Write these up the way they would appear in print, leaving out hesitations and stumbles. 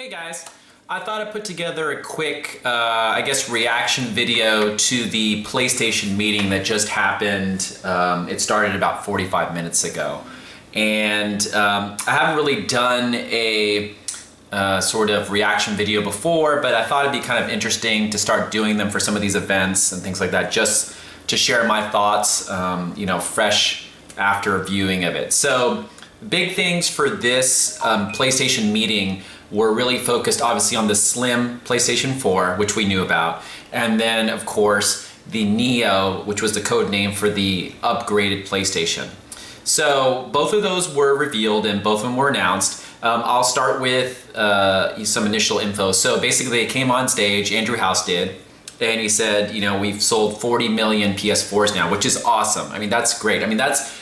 Hey guys, I thought I'd put together a quick, I guess, reaction video to the PlayStation meeting that just happened. It started about 45 minutes ago. And I haven't really done a sort of reaction video before, but I thought it'd be kind of interesting to start doing them for some of these events and things like that, just to share my thoughts, fresh after viewing of it. So big things for this PlayStation meeting were really focused obviously on the slim PlayStation 4, which we knew about, and then of course the Neo, which was the code name for the upgraded PlayStation. So both of those were revealed and both of them were announced. I'll start with some initial info. So basically they came on stage, Andrew House did, and he said, we've sold 40 million PS4s now, which is awesome. I mean, that's great. I mean, that's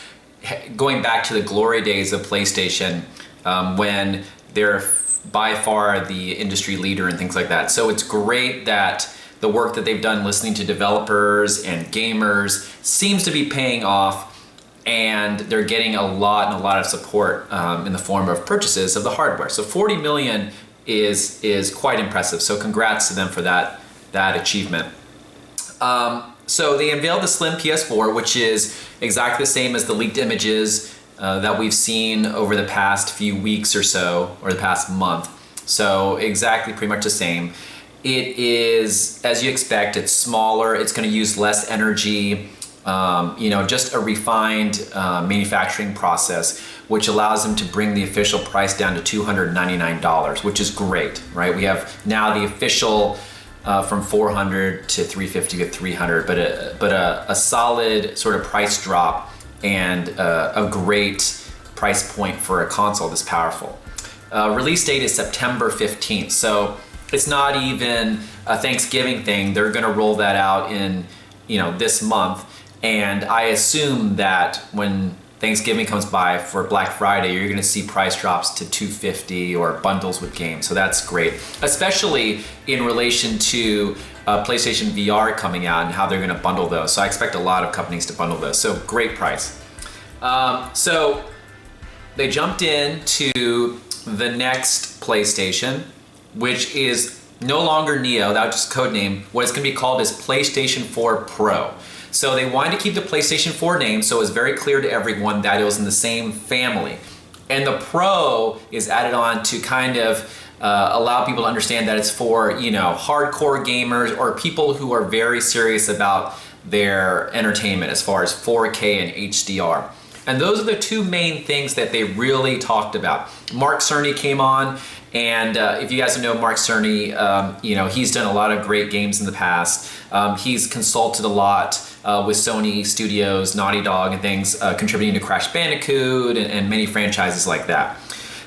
going back to the glory days of PlayStation when they're by far the industry leader and things like that. So it's great that the work that they've done listening to developers and gamers seems to be paying off, and they're getting a lot of support in the form of purchases of the hardware. So 40 million is quite impressive. So congrats to them for that achievement. So they unveiled the slim PS4, which is exactly the same as the leaked images that we've seen over the past few weeks or so, or the past month. So exactly pretty much the same. It is, as you expect, it's smaller, it's gonna use less energy, just a refined manufacturing process, which allows them to bring the official price down to $299, which is great, right? We have now the official from 400 to 350 to 300, but a solid sort of price drop and a great price point for a console this powerful. Release date is September 15th, so it's not even a Thanksgiving thing. They're gonna roll that out in this month, and I assume that when Thanksgiving comes by for Black Friday, you're gonna see price drops to $250 or bundles with games, so that's great, especially in relation to PlayStation VR coming out and how they're gonna bundle those. So I expect a lot of companies to bundle those, so great price. So they jumped into the next PlayStation, which is no longer Neo, that was just code name. What it's gonna be called is PlayStation 4 Pro. So they wanted to keep the PlayStation 4 name, so it was very clear to everyone that it was in the same family. And the Pro is added on to kind of allow people to understand that it's for, hardcore gamers or people who are very serious about their entertainment as far as 4K and HDR. And those are the two main things that they really talked about. Mark Cerny came on, and if you guys don't know Mark Cerny, he's done a lot of great games in the past. He's consulted a lot with Sony Studios, Naughty Dog and things, contributing to Crash Bandicoot and many franchises like that.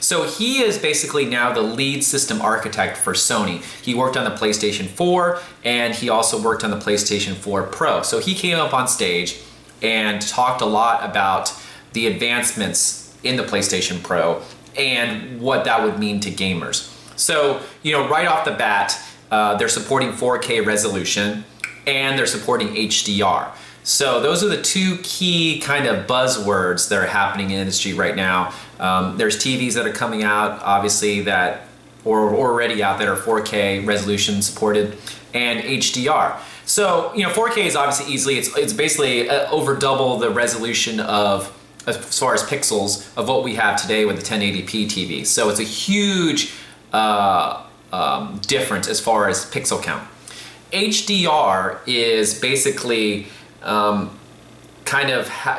So he is basically now the lead system architect for Sony. He worked on the PlayStation 4 and he also worked on the PlayStation 4 Pro. So he came up on stage and talked a lot about the advancements in the PlayStation Pro and what that would mean to gamers. So, right off the bat, they're supporting 4K resolution and they're supporting HDR. So those are the two key kind of buzzwords that are happening in the industry right now. There's TVs that are coming out, obviously, that or already out that are 4K resolution supported and HDR. So 4K is obviously easily, it's basically over double the resolution of, as far as pixels, of what we have today with the 1080p TV. So it's a huge difference as far as pixel count. HDR is basically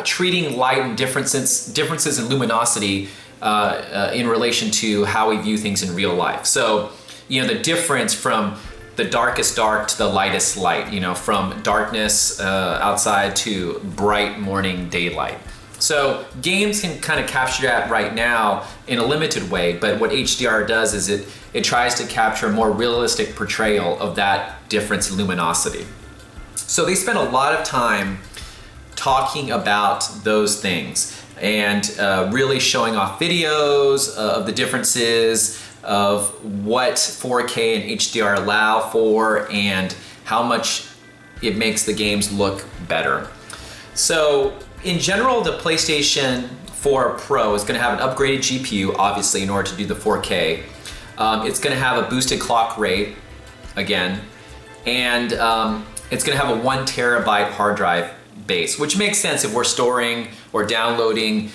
treating light and differences in luminosity in relation to how we view things in real life. So, the difference from the darkest dark to the lightest light, from darkness outside to bright morning daylight. So games can kind of capture that right now in a limited way, but what HDR does is it tries to capture a more realistic portrayal of that difference in luminosity. So they spent a lot of time talking about those things and really showing off videos of the differences of what 4K and HDR allow for and how much it makes the games look better. So in general, the PlayStation 4 Pro is going to have an upgraded GPU, obviously, in order to do the 4K. It's going to have a boosted clock rate again, and it's going to have a 1 terabyte hard drive base, which makes sense if we're storing or downloading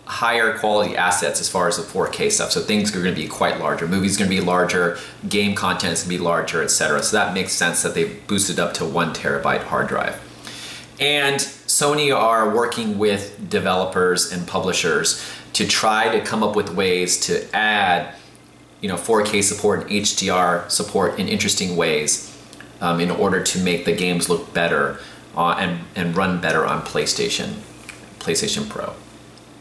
higher quality assets as far as the 4K stuff. So things are going to be quite larger. Movies are going to be larger, game content is going to be larger, etc. So that makes sense that they've boosted up to 1 terabyte hard drive. And Sony are working with developers and publishers to try to come up with ways to add 4K support and HDR support in interesting ways in order to make the games look better and run better on PlayStation Pro.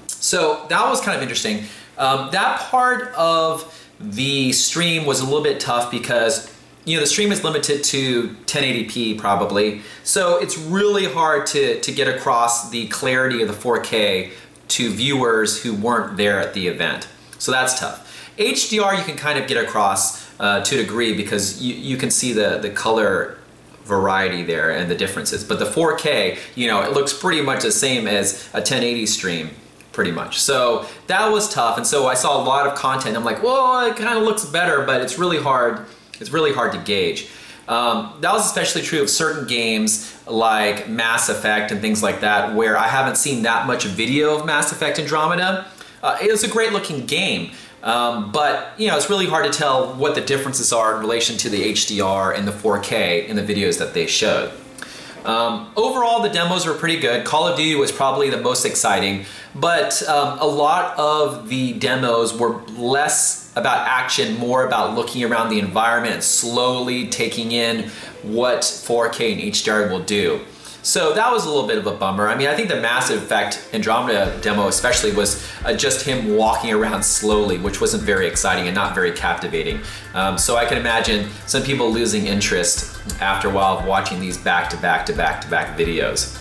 So that was kind of interesting. That part of the stream was a little bit tough because the stream is limited to 1080p probably. So it's really hard to get across the clarity of the 4K to viewers who weren't there at the event. So that's tough. HDR you can kind of get across to a degree because you can see the color variety there and the differences. But the 4K, it looks pretty much the same as a 1080 stream. Pretty much. So that was tough, and so I saw a lot of content. I'm like, well, it kind of looks better, but it's really hard. It's really hard to gauge. That was especially true of certain games like Mass Effect and things like that, where I haven't seen that much video of Mass Effect Andromeda. It was a great looking game, but it's really hard to tell what the differences are in relation to the HDR and the 4K in the videos that they showed. Overall, the demos were pretty good. Call of Duty was probably the most exciting, but a lot of the demos were less about action, more about looking around the environment and slowly taking in what 4K and HDR will do. So that was a little bit of a bummer. I mean, I think the Mass Effect Andromeda demo especially was just him walking around slowly, which wasn't very exciting and not very captivating. So I can imagine some people losing interest after a while of watching these back-to-back videos.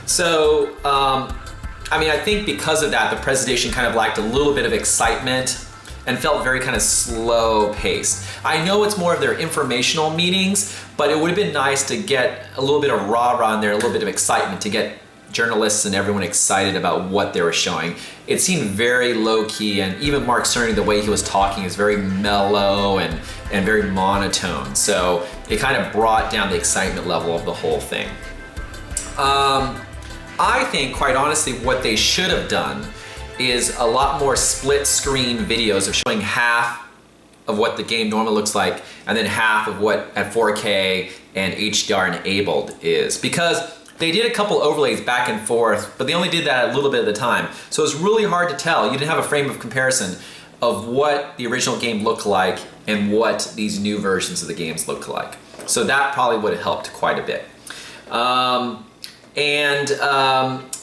So, I mean, I think because of that, the presentation kind of lacked a little bit of excitement and felt very kind of slow paced. I know it's more of their informational meetings, but it would have been nice to get a little bit of rah-rah in there, a little bit of excitement to get journalists and everyone excited about what they were showing. It seemed very low-key, and even Mark Cerny, the way he was talking is very mellow and very monotone. So it kind of brought down the excitement level of the whole thing. I think, quite honestly, what they should have done is a lot more split screen videos of showing half of what the game normally looks like and then half of what at 4K and HDR enabled is. Because they did a couple overlays back and forth, but they only did that a little bit at a time. So it's really hard to tell. You didn't have a frame of comparison of what the original game looked like and what these new versions of the games look like. So that probably would have helped quite a bit.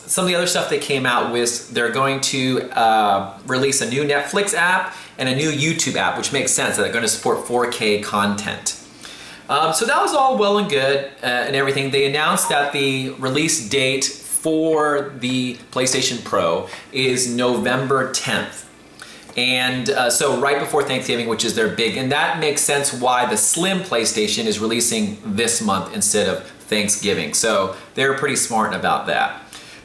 Some of the other stuff they came out with, they're going to release a new Netflix app and a new YouTube app, which makes sense that they're going to support 4K content. So that was all well and good and everything. They announced that the release date for the PlayStation Pro is November 10th. And so right before Thanksgiving, which is their big, and that makes sense why the Slim PlayStation is releasing this month instead of Thanksgiving. So they're pretty smart about that.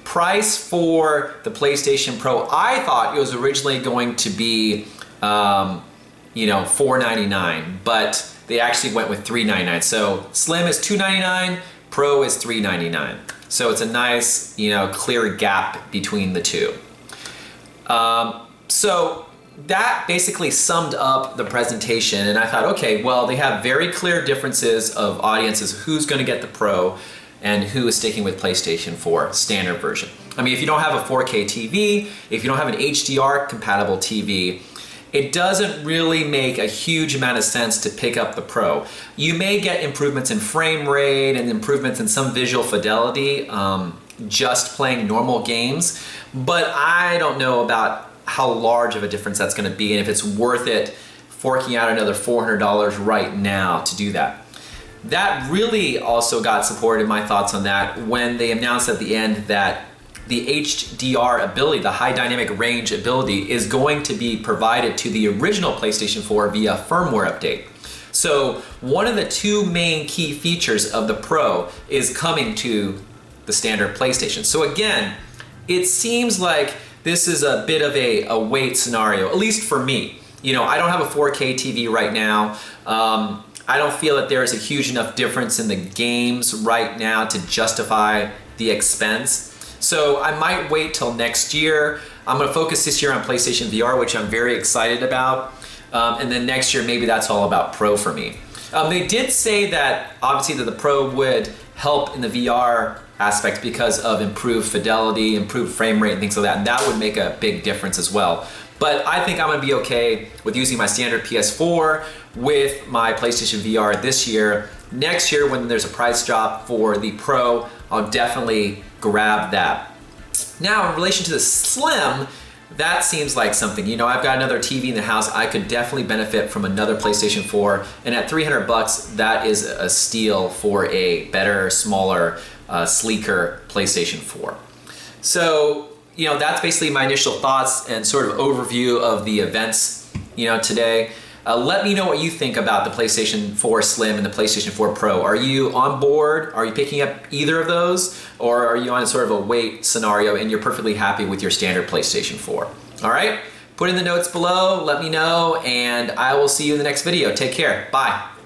Price for the PlayStation Pro, I thought it was originally going to be, $499, but they actually went with $399. So Slim is $299, Pro is $399. So it's a nice, clear gap between the two. So that basically summed up the presentation, and I thought, okay, well, they have very clear differences of audiences, who's going to get the Pro and who is sticking with PlayStation 4 standard version. I mean, if you don't have a 4K TV, if you don't have an HDR compatible TV, it doesn't really make a huge amount of sense to pick up the Pro. You may get improvements in frame rate and improvements in some visual fidelity just playing normal games, but I don't know about how large of a difference that's going to be and if it's worth it forking out another $400 right now to do that. That really also got supported, my thoughts on that, when they announced at the end that the HDR ability, the high dynamic range ability, is going to be provided to the original PlayStation 4 via firmware update. So one of the two main key features of the Pro is coming to the standard PlayStation. So again, it seems like this is a bit of a wait scenario, at least for me. I don't have a 4K TV right now. I don't feel that there is a huge enough difference in the games right now to justify the expense. So I might wait till next year. I'm gonna focus this year on PlayStation VR, which I'm very excited about. And then next year, maybe that's all about Pro for me. They did say that obviously that the Pro would help in the VR aspect because of improved fidelity, improved frame rate and things like that. And that would make a big difference as well. But I think I'm gonna be okay with using my standard PS4 with my PlayStation VR this year. Next year, when there's a price drop for the Pro, I'll definitely grab that. Now, in relation to the Slim, that seems like something. I've got another TV in the house. I could definitely benefit from another PlayStation 4. And at $300, that is a steal for a better, smaller, sleeker PlayStation 4. So, that's basically my initial thoughts and sort of overview of the events, today. Let me know what you think about the PlayStation 4 Slim and the PlayStation 4 Pro. Are you on board? Are you picking up either of those? Or are you on sort of a wait scenario and you're perfectly happy with your standard PlayStation 4? All right, put in the notes below, let me know, and I will see you in the next video. Take care, bye.